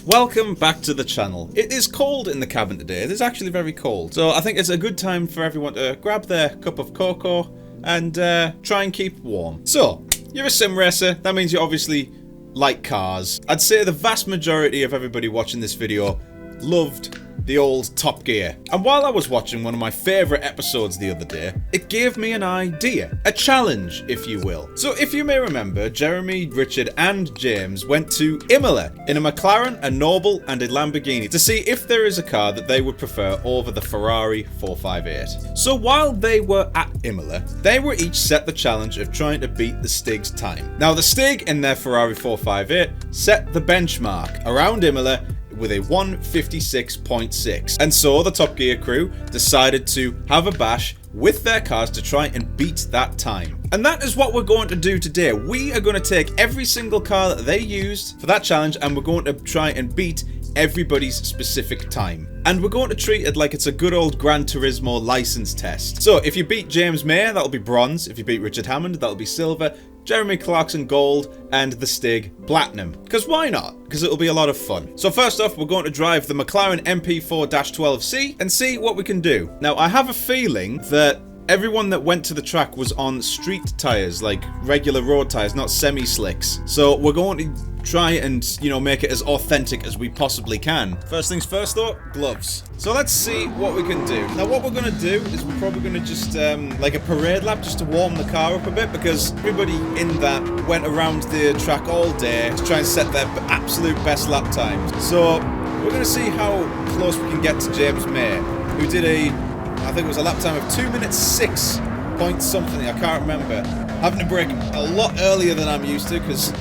Welcome back to the channel. It is cold in the cabin today. It is actually very cold. So I think it's a good time for everyone to grab their cup of cocoa and try and keep warm. So, you're a sim racer. That means you obviously like cars. I'd say the vast majority of everybody watching this video loved the old Top Gear. And while I was watching one of my favourite episodes the other day, it gave me an idea. A challenge, if you will. So if you may remember, Jeremy, Richard and James went to Imola in a McLaren, a Noble and a Lamborghini to see if there is a car that they would prefer over the Ferrari 458. So while they were at Imola, they were each set the challenge of trying to beat the Stig's time. Now the Stig in their Ferrari 458 set the benchmark around Imola with a 156.6. And so the Top Gear crew decided to have a bash with their cars to try and beat that time. And that is what we're going to do today. We are going to take every single car that they used for that challenge and we're going to try and beat everybody's specific time. And we're going to treat it like it's a good old Gran Turismo license test. So if you beat James May, that'll be bronze. If you beat Richard Hammond, that'll be silver. Jeremy Clarkson gold, and the Stig platinum. Because why not? Because it'll be a lot of fun. So first off, we're going to drive the McLaren MP4-12C and see what we can do. Now, I have a feeling that everyone that went to the track was on street tyres, like regular road tyres, not semi-slicks. So we're going to try and, you know, make it as authentic as we possibly can. First things first though, gloves. So let's see what we can do. Now what we're going to do is we're probably going to just, like a parade lap just to warm the car up a bit, because everybody in that went around the track all day to try and set their absolute best lap times. So we're going to see how close we can get to James May, who did I think it was a lap time of 2 minutes 6 point something, I can't remember. Having to brake a lot earlier than I'm used to, because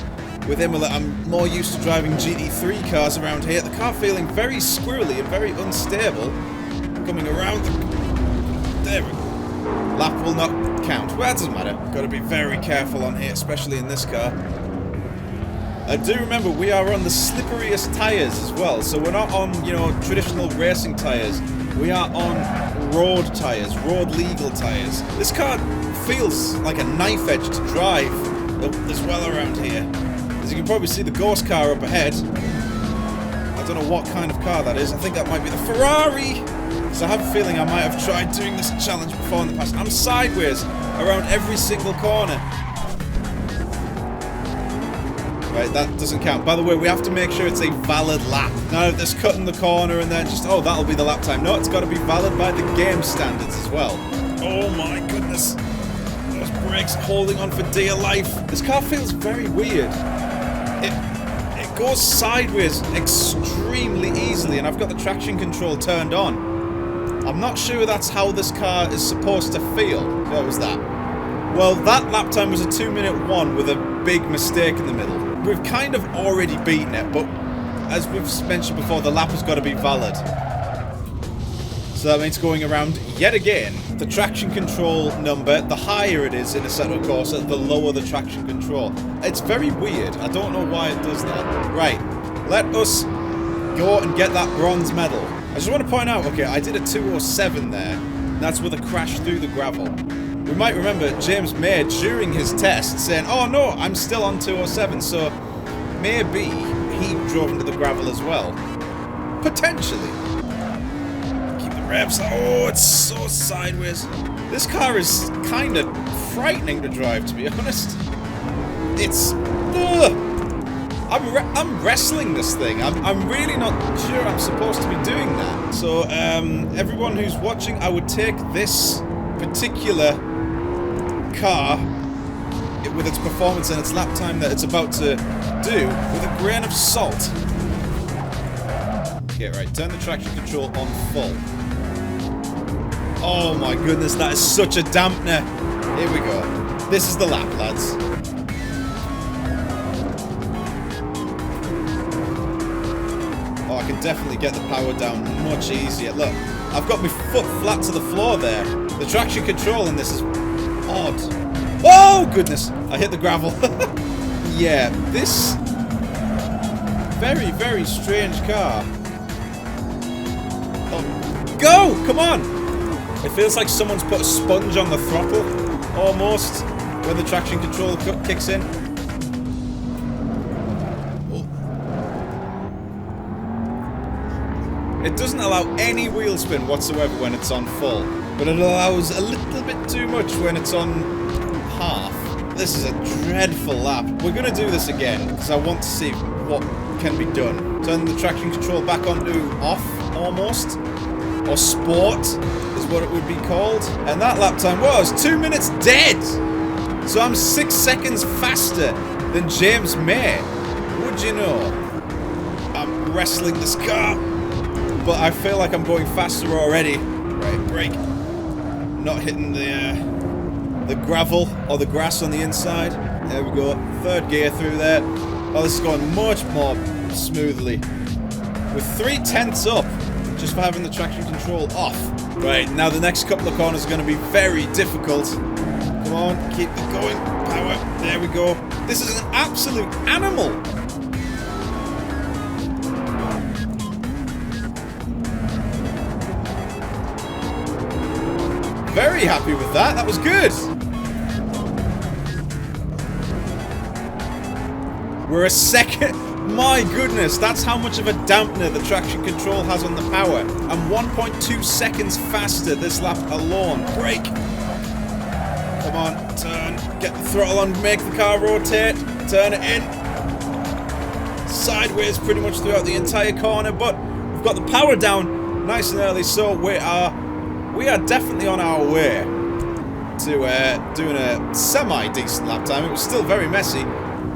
with Imola, I'm more used to driving GT3 cars around here. The car feeling very squirrely and very unstable. Coming around there we go. Lap will not count. Well, that doesn't matter. Got to be very careful on here, especially in this car. I do remember we are on the slipperiest tyres as well. So we're not on, you know, traditional racing tyres. We are on road tyres, road legal tyres. This car feels like a knife edge to drive as well around here. As you can probably see the ghost car up ahead. I don't know what kind of car that is. I think that might be the Ferrari. So I have a feeling I might have tried doing this challenge before in the past. I'm sideways around every single corner. Right, that doesn't count. By the way, we have to make sure it's a valid lap. Now this cutting the corner and then just, oh, that'll be the lap time. No, it's got to be valid by the game standards as well. Oh my goodness. Those brakes holding on for dear life. This car feels very weird. It goes sideways extremely easily, and I've got the traction control turned on. I'm not sure that's how this car is supposed to feel. What was that? Well, that lap time was a 2-minute 1 with a big mistake in the middle. We've kind of already beaten it, but as we've mentioned before, the lap has got to be valid. So that means going around yet again. The traction control number, the higher it is in a Assetto Corsa, the lower the traction control. It's very weird. I don't know why it does that. Right, let us go and get that bronze medal. I just want to point out, okay, I did a 207 there. That's with a crash through the gravel. We might remember James May during his test saying, oh no, I'm still on 207, so maybe he drove into the gravel as well. Potentially. Keep the revs. Oh, it's so sideways. This car is kind of frightening to drive, to be honest. It's... I'm wrestling this thing. I'm really not sure I'm supposed to be doing that. So, everyone who's watching, I would take this particular car with its performance and its lap time that it's about to do with a grain of salt. Okay, right, turn the traction control on full. Oh my goodness, that is such a dampener. Here we go. This is the lap, lads. Oh, I can definitely get the power down much easier. Look, I've got my foot flat to the floor there. The traction control in this is odd. Oh, goodness. I hit the gravel. Yeah, this very, very strange car. Oh, go! Come on! It feels like someone's put a sponge on the throttle, almost, when the traction control kicks in. It doesn't allow any wheel spin whatsoever when it's on full, but it allows a little bit too much when it's on half. This is a dreadful lap. We're going to do this again, because I want to see what can be done. Turn the traction control back onto off, almost. Or sport, is what it would be called. And that lap time was 2 minutes dead! So I'm 6 seconds faster than James May. Would you know? I'm wrestling this car, but I feel like I'm going faster already. Right, brake. Not hitting the gravel or the grass on the inside. There we go. Third gear through there. Oh, this is going much more smoothly. With 3/10 up, just for having the traction control off. Right, now the next couple of corners are going to be very difficult. Come on, keep it going. Power. There we go. This is an absolute animal. Very happy with that. That was good. We're a second. My goodness, that's how much of a dampener the traction control has on the power. I'm 1.2 seconds faster this lap alone. Brake. Come on, turn. Get the throttle on, make the car rotate. Turn it in. Sideways pretty much throughout the entire corner, but we've got the power down nice and early, so we are definitely on our way to doing a semi-decent lap time. It was still very messy.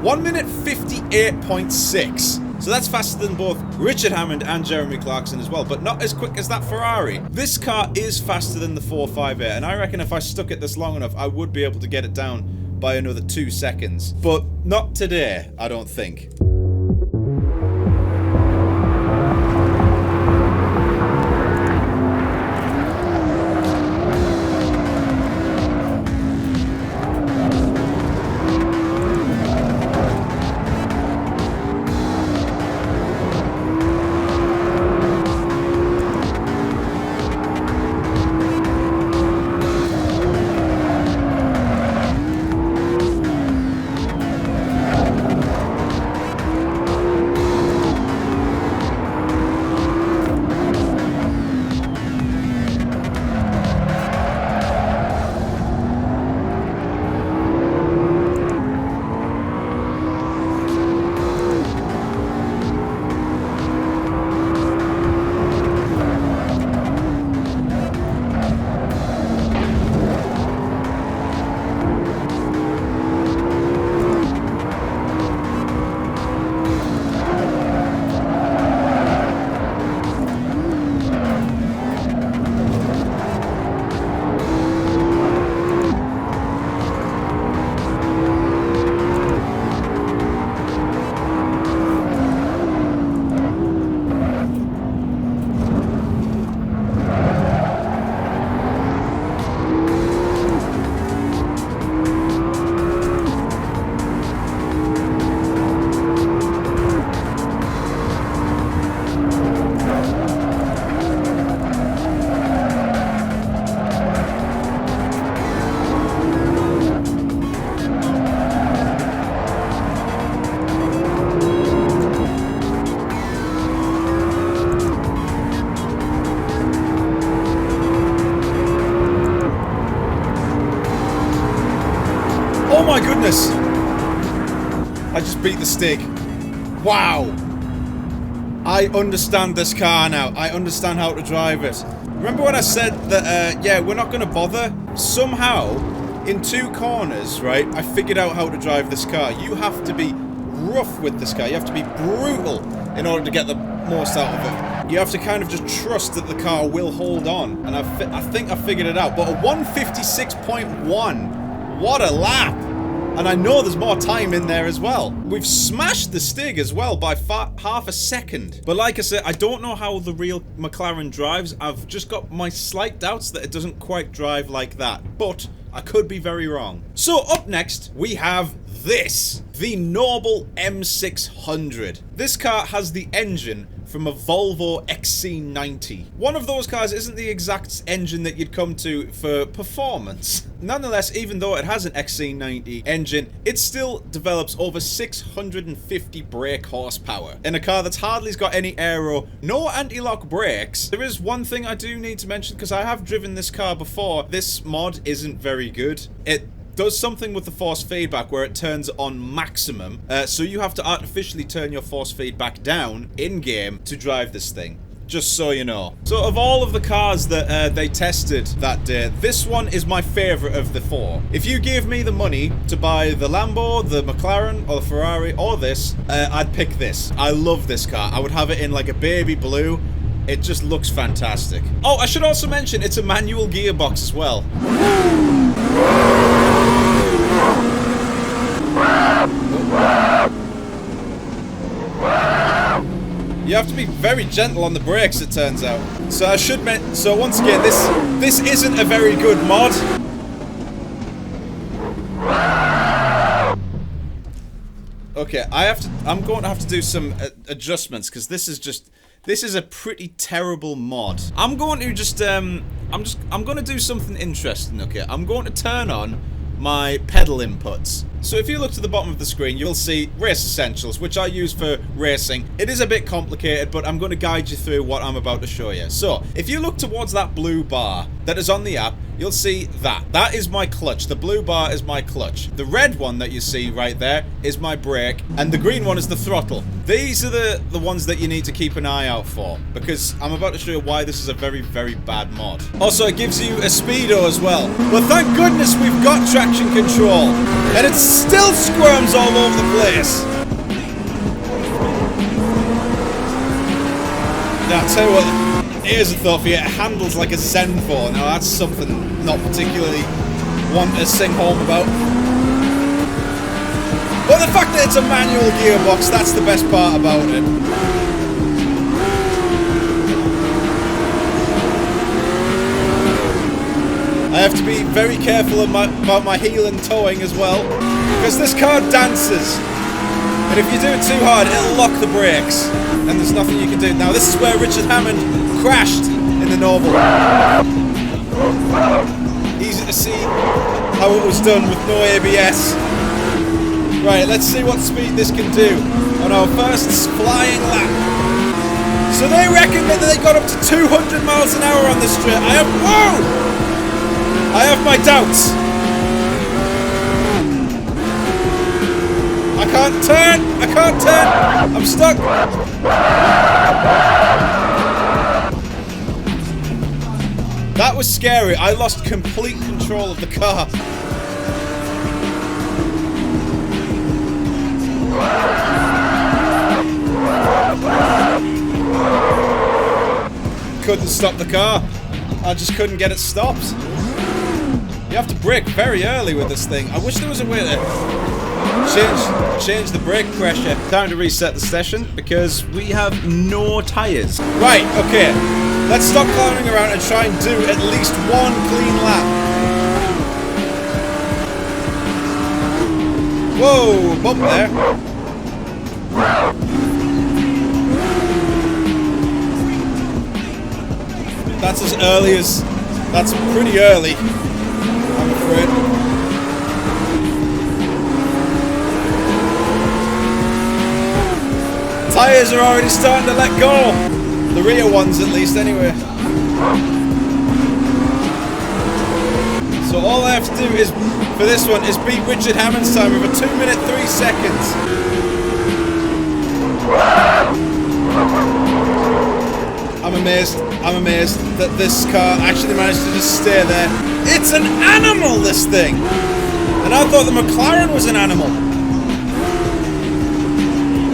1 minute 58.6. So that's faster than both Richard Hammond and Jeremy Clarkson as well, but not as quick as that Ferrari. This car is faster than the 458, and I reckon if I stuck it this long enough, I would be able to get it down by another 2 seconds. But not today, I don't think. Oh my goodness! I just beat the Stig. Wow! I understand this car now. I understand how to drive it. Remember when I said that, yeah, we're not going to bother? Somehow, in 2 corners, right, I figured out how to drive this car. You have to be rough with this car. You have to be brutal in order to get the most out of it. You have to kind of just trust that the car will hold on. And I think I figured it out. But a 156.1. What a lap! And I know there's more time in there as well. We've smashed the Stig as well by half a second. But like I said, I don't know how the real McLaren drives. I've just got my slight doubts that it doesn't quite drive like that. But I could be very wrong. So up next, we have this. The Noble M600. This car has the engine from a Volvo XC90. One of those cars isn't the exact engine that you'd come to for performance. Nonetheless, even though it has an XC90 engine, it still develops over 650 brake horsepower. In a car that's hardly got any aero, no anti-lock brakes. There is one thing I do need to mention, because I have driven this car before. This mod isn't very good. It does something with the force feedback where it turns on maximum, so you have to artificially turn your force feedback down in-game to drive this thing. Just so you know. So of all of the cars that they tested that day, this one is my favourite of the 4. If you gave me the money to buy the Lambo, the McLaren, or the Ferrari, or this, I'd pick this. I love this car. I would have it in like a baby blue. It just looks fantastic. Oh, I should also mention it's a manual gearbox as well. You have to be very gentle on the brakes, it turns out. So I should mention. So once again, this isn't a very good mod. Okay, I'm going to have to do some adjustments, because this is a pretty terrible mod. I'm going to just I'm going to do something interesting. Okay, I'm going to turn on my pedal inputs. So if you look to the bottom of the screen, you'll see Race Essentials, which I use for racing. It is a bit complicated, but I'm going to guide you through what I'm about to show you. So if you look towards that blue bar that is on the app, you'll see that. That is my clutch. The blue bar is my clutch. The red one that you see right there is my brake, and the green one is the throttle. These are the ones that you need to keep an eye out for, because I'm about to show you why this is a very, very bad mod. Also, it gives you a speedo as well. Well, thank goodness we've got traction control, and it still squirms all over the place. Now, I'll tell you what, here's a thought for you. It handles like a Zen 4. Now, that's something not particularly want to sing home about. But the fact that it's a manual gearbox, that's the best part about it. I have to be very careful about my heel and towing as well, because this car dances. And if you do it too hard, it'll lock the brakes, and there's nothing you can do. Now, this is where Richard Hammond crashed in the Noble. Easy to see how it was done with no ABS. Right, let's see what speed this can do on our first flying lap. So they reckon that they got up to 200 miles an hour on this straight. I have my doubts. I can't turn. I'm stuck. That was scary. I lost complete control of the car. Couldn't stop the car. I just couldn't get it stopped. You have to brake very early with this thing. I wish there was a way to change the brake pressure. Time to reset the session because we have no tires. Right, okay. Let's stop clowning around and try and do at least one clean lap. Whoa, bump there. That's as early as... That's pretty early, I'm afraid. Tyres are already starting to let go. The rear ones, at least, anyway. So all I have to do is, for this one, is beat Richard Hammond's time of a 2 minute 3 seconds. I'm amazed that this car actually managed to just stay there. It's an animal, this thing! And I thought the McLaren was an animal.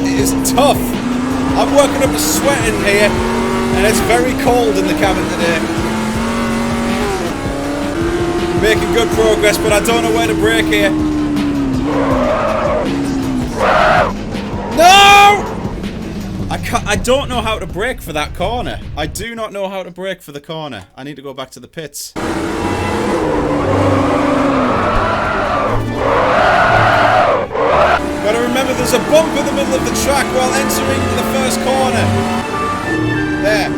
It is tough. I'm working up a sweat in here, and it's very cold in the cabin today. Making good progress, but I don't know where to brake here. No! I don't know how to brake for that corner. I do not know how to brake for the corner. I need to go back to the pits. Gotta remember there's a bump in the middle of the track while entering the first corner. There.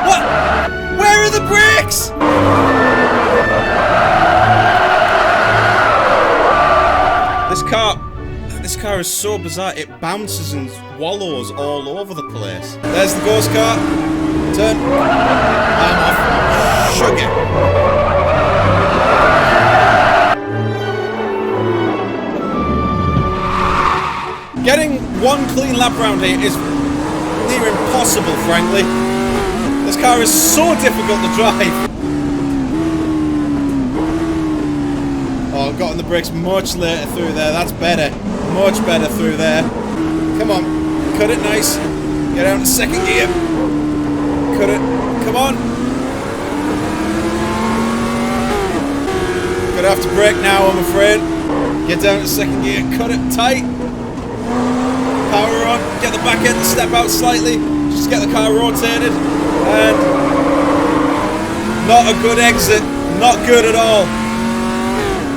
What? Where are the brakes? This car is so bizarre. It bounces and wallows all over the place. There's the ghost car. Turn. I'm off. Shook it. Getting one clean lap round here is near impossible, frankly. This car is so difficult to drive. Oh, got on the brakes much later through there. That's better. Much better through there. Come on. Cut it nice. Get out in second gear. Cut it. Come on. Gonna have to brake now, I'm afraid. Get down to second gear. Cut it tight. Power on. Get the back end to step out slightly. Just get the car rotated. And not a good exit. Not good at all.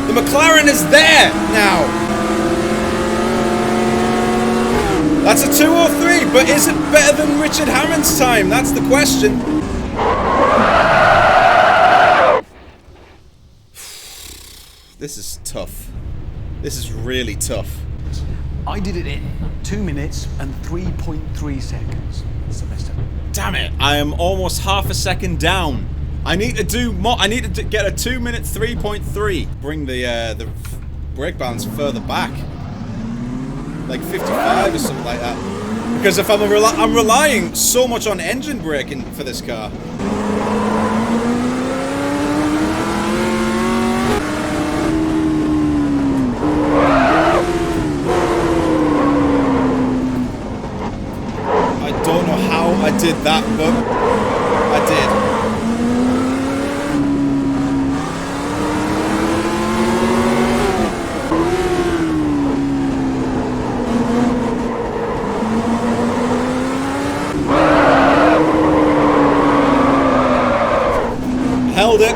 The McLaren is there now. That's a 203, but is it better than Richard Hammond's time? That's the question. This is tough. This is really tough. I did it in 2 minutes and 3.3 seconds. Sylvester. Damn it! I am almost half a second down. I need to do more. I need to get a 2 minute 3.3. Bring the brake balance further back, like 55 or something like that. Because if I'm relying so much on engine braking for this car. I don't know how I did that, but I did. Held it.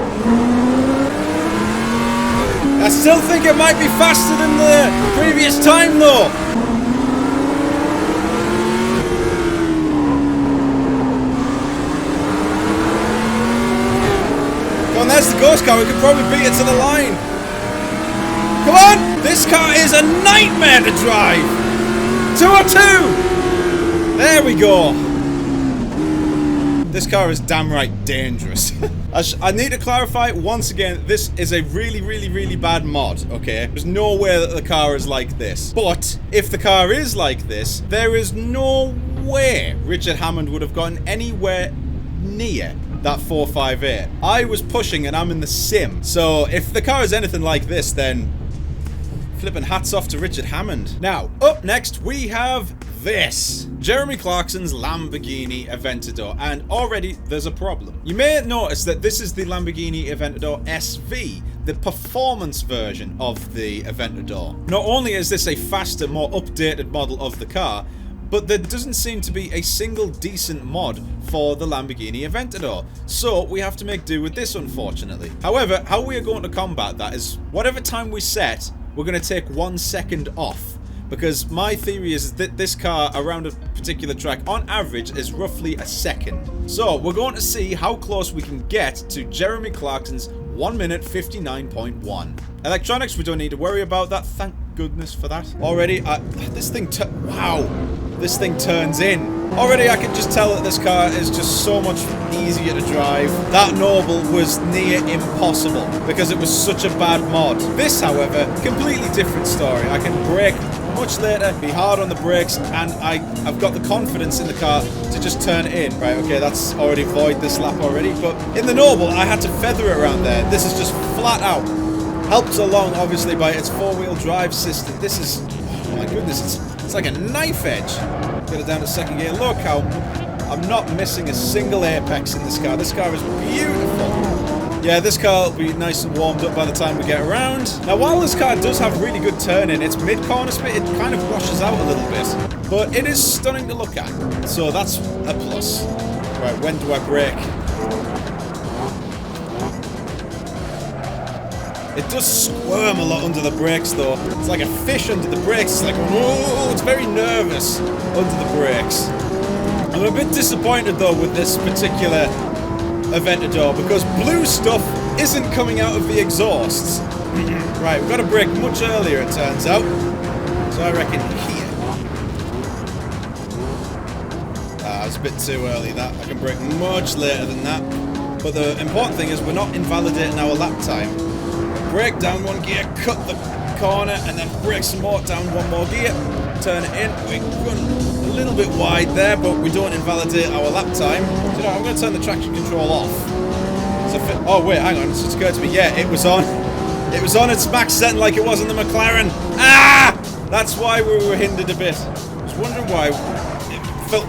I still think it might be faster than the previous time though. Come on, there's the ghost car. We could probably beat it to the line. Come on! This car is a nightmare to drive. 202! There we go. This car is damn right dangerous. I need to clarify once again, this is a really bad mod, okay? There's no way that the car is like this. But if the car is like this, there is no way Richard Hammond would have gotten anywhere near that 458. I was pushing and I'm in the sim. So if the car is anything like this, then flipping hats off to Richard Hammond. Now, up next we have this. Jeremy Clarkson's Lamborghini Aventador, and already there's a problem. You may notice that this is the Lamborghini Aventador SV, the performance version of the Aventador. Not only is this a faster, more updated model of the car, but there doesn't seem to be a single decent mod for the Lamborghini Aventador. So we have to make do with this, unfortunately. However, how we are going to combat that is whatever time we set, we're going to take 1 second off. Because my theory is that this car around a particular track on average is roughly a second. So we're going to see how close we can get to Jeremy Clarkson's 1 minute 59.1. Electronics, we don't need to worry about that. Thank goodness for that. Already, this thing turns in. Already I can just tell that this car is just so much easier to drive. That Noble was near impossible because it was such a bad mod. This, however, completely different story. I can brake much later, be hard on the brakes, and I've got the confidence in the car to just turn it in. Right, okay, that's already void this lap already, but in the Noble, I had to feather it around there. This is just flat out. Helped along, obviously, by its four-wheel drive system. This is, oh my goodness, it's like a knife edge. Get it down to second gear. Look how I'm not missing a single apex in this car. This car is beautiful. Yeah, this car will be nice and warmed up by the time we get around. Now, while this car does have really good turning, its mid-corner split, it kind of washes out a little bit. But it is stunning to look at. So that's a plus. Right, when do I brake? It does squirm a lot under the brakes though. It's like a fish under the brakes. It's like, whoa, it's very nervous under the brakes. I'm a bit disappointed though with this particular Aventador because blue stuff isn't coming out of the exhausts. Right, we've got to brake much earlier it turns out. So I reckon here. Ah, it's a bit too early that. I can brake much later than that. But the important thing is we're not invalidating our lap time. Brake down one gear, cut the corner, and then brake some more, down one more gear, turn it in. We run a little bit wide there, but we don't invalidate our lap time. So, you know, I'm going to turn the traction control off. So oh wait, hang on, it's just occurred to me. Yeah, it was on. It was on its max setting like it was in the McLaren. Ah! That's why we were hindered a bit. I was wondering why it felt...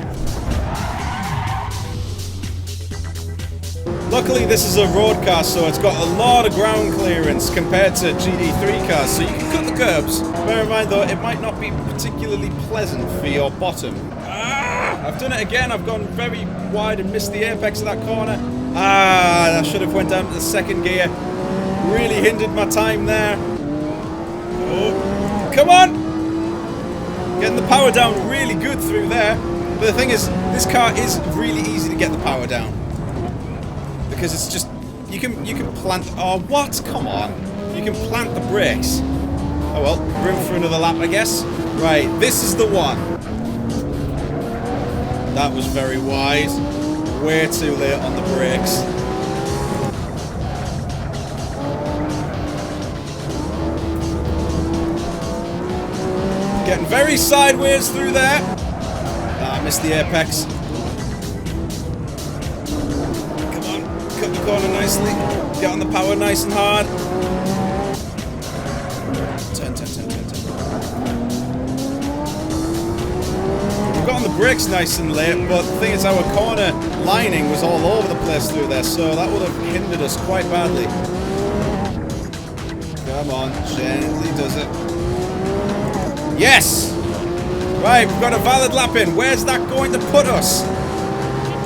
Luckily, this is a road car, so it's got a lot of ground clearance compared to GD3 cars, so you can cut the curbs. Bear in mind, though, it might not be particularly pleasant for your bottom. Ah! I've done it again. I've gone very wide and missed the apex of that corner. Ah, I should have went down to the second gear. Really hindered my time there. Oh, come on! Getting the power down really good through there. But the thing is, this car is really easy to get the power down. Because it's just, you can plant, oh what? Come on. You can plant the brakes. Oh well, room for another lap I guess. Right, this is the one. That was very wide. Way too late on the brakes. Getting very sideways through there. Ah, I missed the apex. Cut the corner nicely. Get on the power nice and hard. Turn. We've got on the brakes nice and late, but the thing is our corner lining was all over the place through there, so that would have hindered us quite badly. Come on, gently does it. Yes! Right, we've got a valid lap in. Where's that going to put us?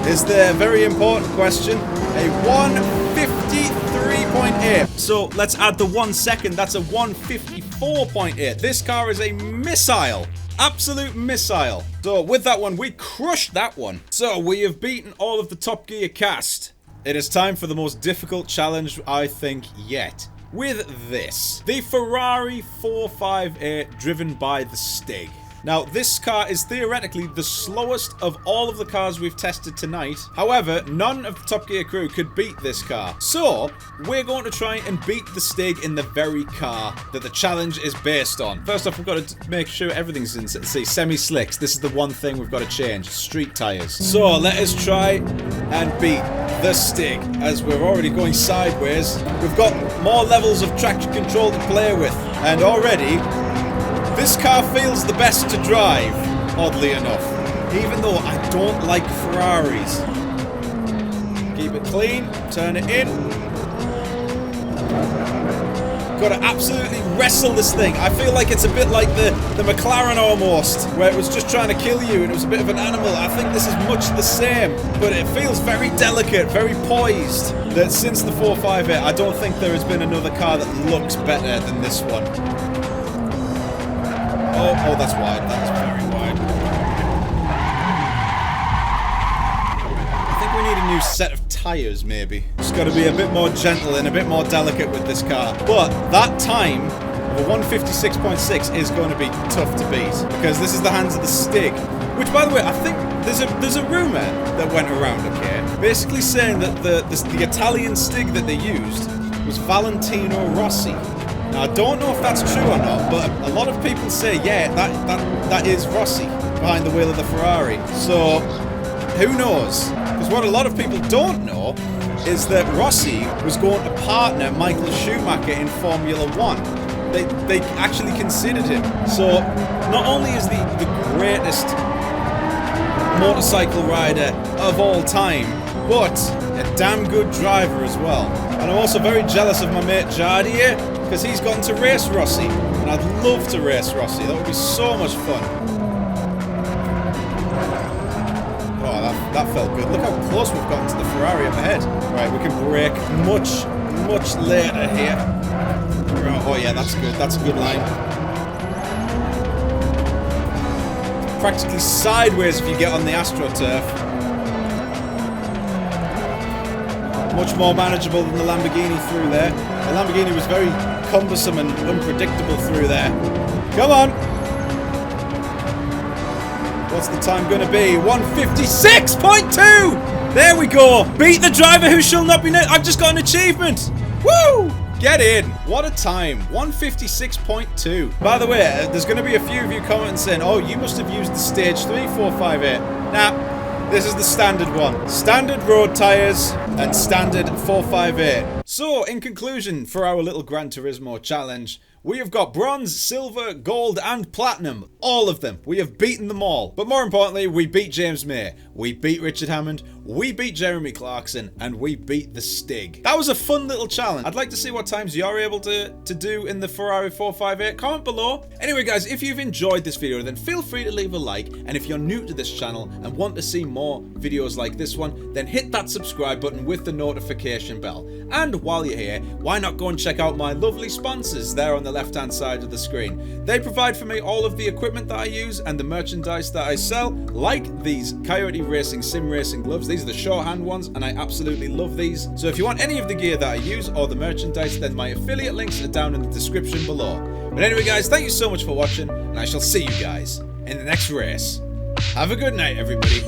Is the very important question. A 153.8. So let's add the 1 second. That's a 154.8. This car is a missile. Absolute missile. So with that one, we crushed that one. So we have beaten all of the Top Gear cast. It is time for the most difficult challenge, I think, yet. With this. The Ferrari 458 driven by the Stig. Now, this car is theoretically the slowest of all of the cars we've tested tonight. However, none of the Top Gear crew could beat this car. So, we're going to try and beat the Stig in the very car that the challenge is based on. First off, we've got to make sure everything's in, see, semi-slicks. This is the one thing we've got to change. Street tires. So, let us try and beat the Stig. As we're already going sideways, we've got more levels of traction control to play with. And already... this car feels the best to drive, oddly enough, even though I don't like Ferraris. Keep it clean, turn it in. Gotta absolutely wrestle this thing. I feel like it's a bit like the McLaren almost, where it was just trying to kill you and it was a bit of an animal. I think this is much the same, but it feels very delicate, very poised. That since the 458, I don't think there has been another car that looks better than this one. Oh, that's wide. That's very wide. I think we need a new set of tyres, maybe. Just got to be a bit more gentle and a bit more delicate with this car. But that time of a 156.6 is going to be tough to beat because this is the hands of the Stig. Which, by the way, I think there's a rumour that went around, okay, basically saying that the Italian Stig that they used was Valentino Rossi. Now, I don't know if that's true or not, but a lot of people say, yeah, that is Rossi behind the wheel of the Ferrari. So, who knows? Because what a lot of people don't know is that Rossi was going to partner Michael Schumacher in Formula 1. They actually considered him. So, not only is the greatest motorcycle rider of all time, but a damn good driver as well. And I'm also very jealous of my mate Jardy here, because he's gotten to race Rossi, and I'd love to race Rossi. That would be so much fun. Oh, that felt good. Look how close we've gotten to the Ferrari up ahead. Right, we can brake much later here. Astro. Oh yeah, that's good. That's a good line. Practically sideways if you get on the Astro turf. Much more manageable than the Lamborghini through there. The Lamborghini was very cumbersome and unpredictable through there. Come on! What's the time going to be? 1:56.2! There we go! Beat the driver who shall not be named. I've just got an achievement! Woo! Get in! What a time. 1:56.2. By the way, there's going to be a few of you commenting saying, oh, you must have used the stage 3 458. Nah. This is the standard one. Standard road tyres and standard 458. So, in conclusion, for our little Gran Turismo challenge, we have got bronze, silver, gold, and platinum. All of them. We have beaten them all. But more importantly, we beat James May. We beat Richard Hammond. We beat Jeremy Clarkson. And we beat the Stig. That was a fun little challenge. I'd like to see what times you're able to do in the Ferrari 458. Comment below. Anyway, guys, if you've enjoyed this video, then feel free to leave a like. And if you're new to this channel and want to see more videos like this one, then hit that subscribe button with the notification bell. And while you're here, why not go and check out my lovely sponsors there on the left-hand side of the screen. They provide for me all of the equipment that I use and the merchandise that I sell, like these Coyote Racing Sim Racing gloves. These are the shorthand ones, and I absolutely love these. So if you want any of the gear that I use or the merchandise, then my affiliate links are down in the description below. But anyway, guys, thank you so much for watching, and I shall see you guys in the next race. Have a good night, everybody.